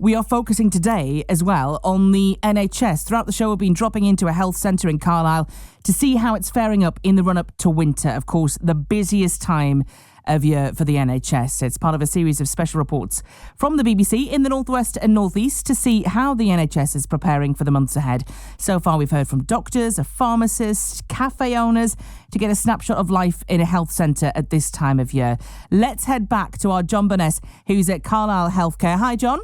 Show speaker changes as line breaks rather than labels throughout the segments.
we are focusing today as well on the NHS. Throughout the show, we've been dropping into a health centre in Carlisle to see how it's faring up in the run-up to winter. Of course, the busiest time of year for the NHS. It's part of a series of special reports from the BBC in the Northwest and Northeast to see how the NHS is preparing for the months ahead. So far, we've heard from doctors, a pharmacist, cafe owners to get a snapshot of life in a health centre at this time of year. Let's head back to our John Burness, who's at Carlisle Healthcare. Hi, John.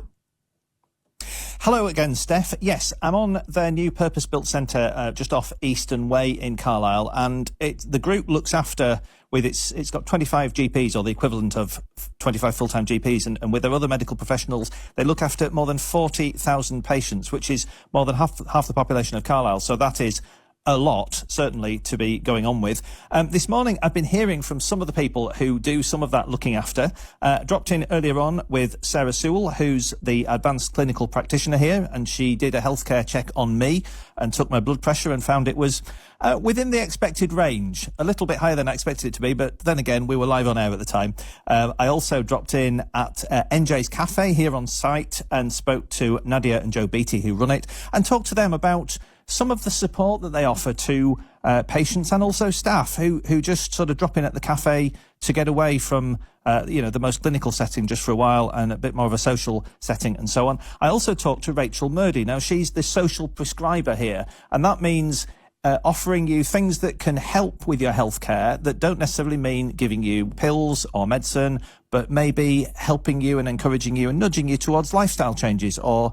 Hello again, Steph. Yes, I'm on their new purpose-built centre just off Easton Way in Carlisle, and the group looks after, it's got 25 GPs, or the equivalent of 25 full-time GPs, and with their other medical professionals, they look after more than 40,000 patients, which is more than half the population of Carlisle. So that is a lot, certainly, to be going on with. This morning, I've been hearing from some of the people who do some of that looking after. Dropped in earlier on with Sarah Sewell, who's the advanced clinical practitioner here, and she did a healthcare check on me and took my blood pressure and found it was within the expected range. A little bit higher than I expected it to be, but then again, we were live on air at the time. I also dropped in at NJ's Cafe here on site and spoke to Nadia and Joe Beattie, who run it, and talked to them about some of the support that they offer to patients and also staff who just sort of drop in at the cafe to get away from the most clinical setting just for a while and a bit more of a social setting and so on. I also talked to Rachel Murdy. Now, she's the social prescriber here, and that means offering you things that can help with your healthcare that don't necessarily mean giving you pills or medicine, but maybe helping you and encouraging you and nudging you towards lifestyle changes, or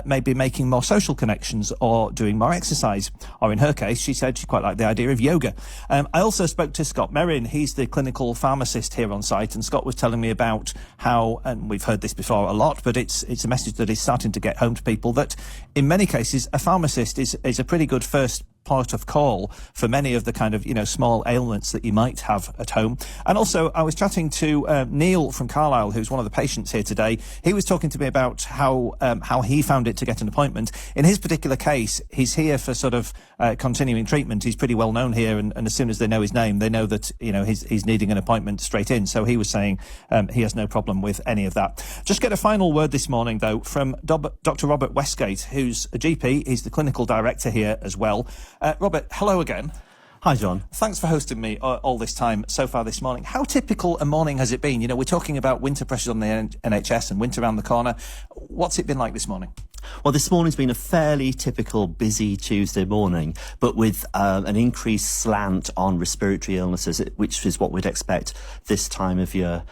maybe making more social connections or doing more exercise. Or in her case, she said she quite liked the idea of yoga. I also spoke to Scott Merrin. He's the clinical pharmacist here on site, and Scott was telling me about how, and we've heard this before a lot, but it's a message that is starting to get home to people, that in many cases, a pharmacist is a pretty good first part of call for many of the kind of, small ailments that you might have at home. And also, I was chatting to Neil from Carlisle, who's one of the patients here today. He was talking to me about how he found it to get an appointment. In his particular case, he's here for sort of continuing treatment. He's pretty well known here, and as soon as they know his name, they know that, he's needing an appointment straight in. So he was saying he has no problem with any of that. Just get a final word this morning, though, from Dr. Robert Westgate, who's a GP. He's the clinical director here as well. Robert, hello again.
Hi, John.
Thanks for hosting me all this time so far this morning. How typical a morning has it been? We're talking about winter pressures on the NHS and winter around the corner. What's it been like this morning?
Well, this morning's been a fairly typical busy Tuesday morning, but with an increased slant on respiratory illnesses, which is what we'd expect this time of year.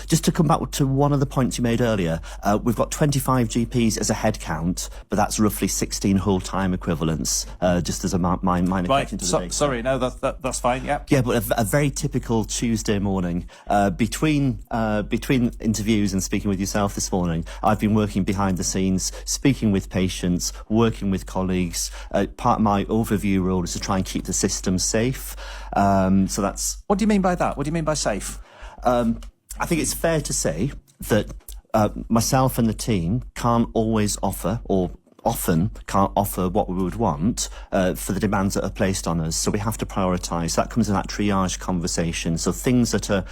Just to come back to one of the points you made earlier, we've got 25 GPs as a head count, but that's roughly 16 whole-time equivalents, just as a minor correction to the data.
Sorry, no, that's fine, yeah.
Yeah, but a very typical Tuesday morning. Between interviews and speaking with yourself this morning, I've been working behind the scenes, speaking with patients, working with colleagues. Part of my overview role is to try and keep the system safe. So that's...
What do you mean by that? What do you mean by safe?
I think it's fair to say that myself and the team can't always offer, or often can't offer, what we would want for the demands that are placed on us. So we have to prioritise. That comes in that triage conversation. So things that are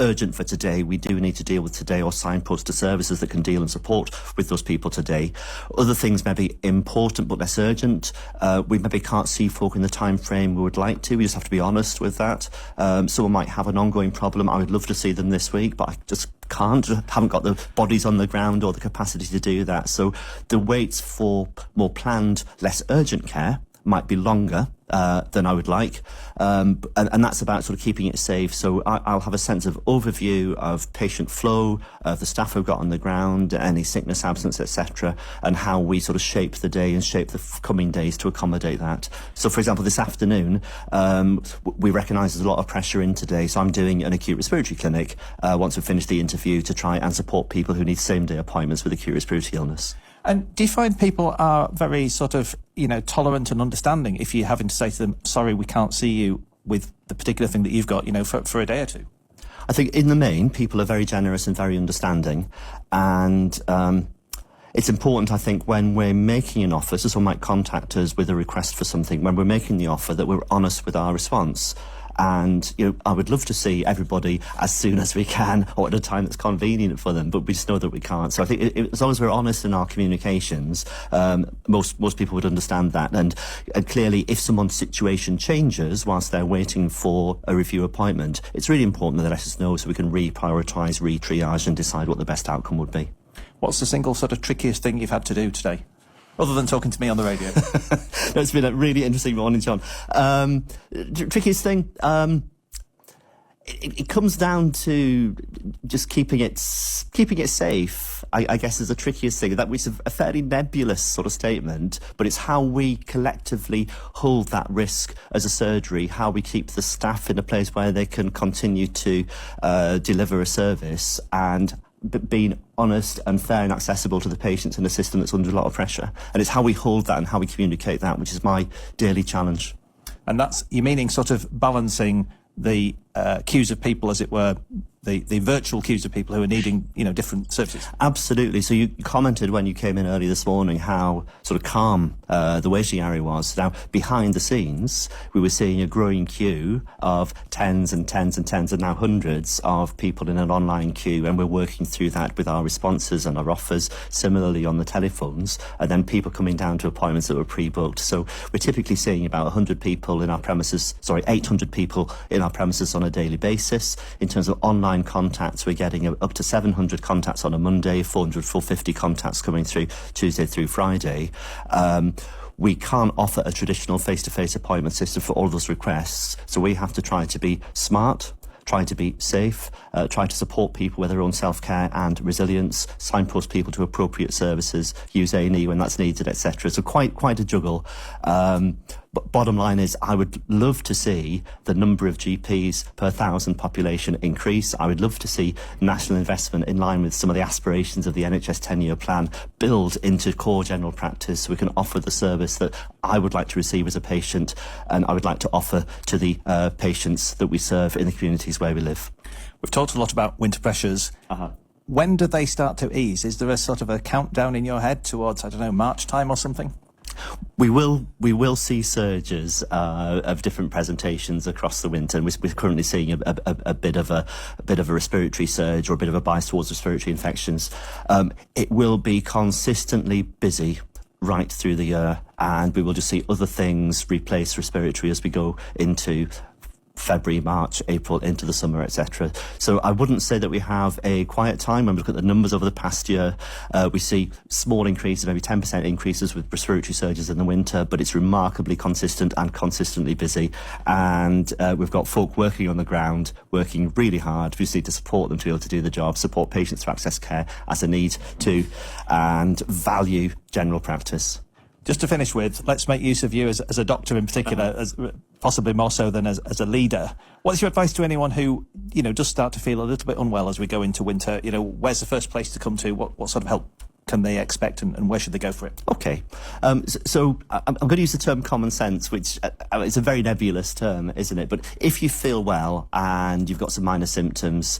urgent for today, we do need to deal with today, or signpost to services that can deal and support with those people today. Other things may be important but less urgent. We maybe can't see folk in the time frame we would like to. We just have to be honest with that. Someone might have an ongoing problem. I would love to see them this week, but I just haven't got the bodies on the ground or the capacity to do that. So the waits for more planned, less urgent care might be longer than I would like, and that's about sort of keeping it safe. So I'll have a sense of overview of patient flow, of the staff we've got on the ground, any sickness, absence, etc., and how we sort of shape the day and shape the coming days to accommodate that. So, for example, this afternoon, we recognise there's a lot of pressure in today, so I'm doing an acute respiratory clinic once we've finished the interview to try and support people who need same-day appointments with acute respiratory illness.
And do you find people are very sort of, tolerant and understanding if you're having to say to them, sorry, we can't see you with the particular thing that you've got, for a day or two?
I think in the main, people are very generous and very understanding. And it's important, I think, when we're making an offer, so someone might contact us with a request for something, when we're making the offer, that we're honest with our response. And, I would love to see everybody as soon as we can or at a time that's convenient for them, but we just know that we can't. So I think as long as we're honest in our communications, most people would understand that. And clearly, if someone's situation changes whilst they're waiting for a review appointment, it's really important that they let us know so we can reprioritise, re-triage and decide what the best outcome would be.
What's the single sort of trickiest thing you've had to do today, other than talking to me on the radio?
No, it's been a really interesting morning, John. Trickiest thing? It comes down to just keeping it safe, I guess, is the trickiest thing. That was a fairly nebulous sort of statement, but it's how we collectively hold that risk as a surgery, how we keep the staff in a place where they can continue to deliver a service, and being honest and fair and accessible to the patients in a system that's under a lot of pressure. And it's how we hold that and how we communicate that, which is my daily challenge.
And that's, you're meaning sort of balancing the queues of people, as it were, the virtual queues of people who are needing, different services.
Absolutely. So you commented when you came in early this morning how sort of calm the waiting area was. Now, behind the scenes, we were seeing a growing queue of tens and tens and tens and now hundreds of people in an online queue, and we're working through that with our responses and our offers, similarly on the telephones, and then people coming down to appointments that were pre-booked. So we're typically seeing about 800 people in our premises on a daily basis. In terms of online contacts, we're getting up to 700 contacts on a Monday, 450 contacts coming through Tuesday through Friday. We can't offer a traditional face-to-face appointment system for all those requests, so we have to try to be smart, try to be safe, try to support people with their own self-care and resilience, signpost people to appropriate services, use A&E when that's needed, etc. So quite a juggle. But bottom line is, I would love to see the number of GPs per 1,000 population increase. I would love to see national investment in line with some of the aspirations of the NHS 10-year plan build into core general practice so we can offer the service that I would like to receive as a patient and I would like to offer to the patients that we serve in the communities where we live.
We've talked a lot about winter pressures. When do they start to ease? Is there a sort of a countdown in your head towards, March time or something?
We will see surges of different presentations across the winter, and we're currently seeing a bit of a respiratory surge or a bit of a bias towards respiratory infections. It will be consistently busy right through the year, and we will just see other things replace respiratory as we go into February, March, April, into the summer, etc. So I wouldn't say that we have a quiet time. When we look at the numbers over the past year, we see small increases, maybe 10% increases with respiratory surges in the winter, but it's remarkably consistent and consistently busy. And we've got folk working on the ground, working really hard. We just need to support them to be able to do the job, support patients to access care as a need to, and value general practice.
Just to finish with, let's make use of you as a doctor in particular, as possibly more so than as a leader. What's your advice to anyone who, does start to feel a little bit unwell as we go into winter? Where's the first place to come to? What sort of help can they expect, and where should they go for it?
Okay. So I'm going to use the term common sense, which is a very nebulous term, isn't it? But if you feel well and you've got some minor symptoms,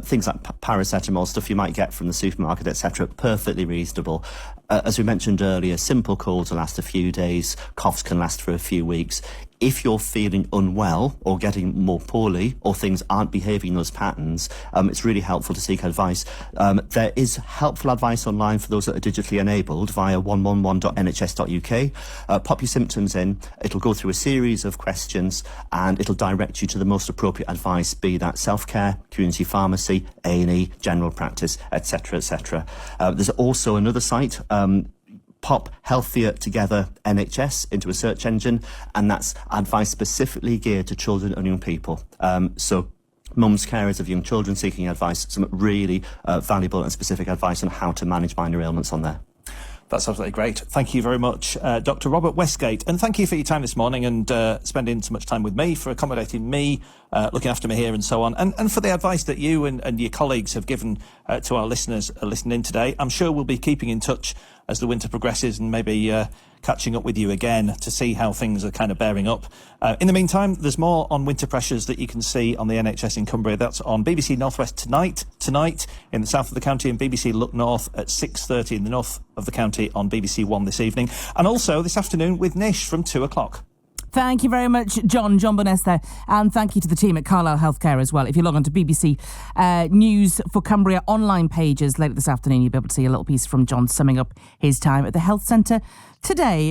things like paracetamol, stuff you might get from the supermarket, etc., perfectly reasonable. As we mentioned earlier, simple colds will last a few days, coughs can last for a few weeks. If you're feeling unwell or getting more poorly or things aren't behaving in those patterns, it's really helpful to seek advice. There is helpful advice online for those that are digitally enabled via 111.nhs.uk. Pop your symptoms in. It'll go through a series of questions and it'll direct you to the most appropriate advice, be that self-care, community pharmacy, A&E, general practice, etc., etc. There's also another site, pop Healthier Together NHS into a search engine, and that's advice specifically geared to children and young people. So mums, carers of young children seeking advice, some really valuable and specific advice on how to manage minor ailments on there.
That's absolutely great. Thank you very much, Dr. Robert Westgate. And thank you for your time this morning and spending so much time with me, for accommodating me, looking after me here and so on, and for the advice that you and your colleagues have given to our listeners listening today. I'm sure we'll be keeping in touch as the winter progresses and maybe catching up with you again to see how things are kind of bearing up. In the meantime, there's more on winter pressures that you can see on the NHS in Cumbria. That's on BBC North West tonight in the south of the county, and BBC Look North at 6:30 in the north of the county on BBC One this evening. And also this afternoon with Nish from 2 o'clock.
Thank you very much, John Burness there. And thank you to the team at Carlisle Healthcare as well. If you log on to BBC News for Cumbria online pages later this afternoon, you'll be able to see a little piece from John summing up his time at the health centre today.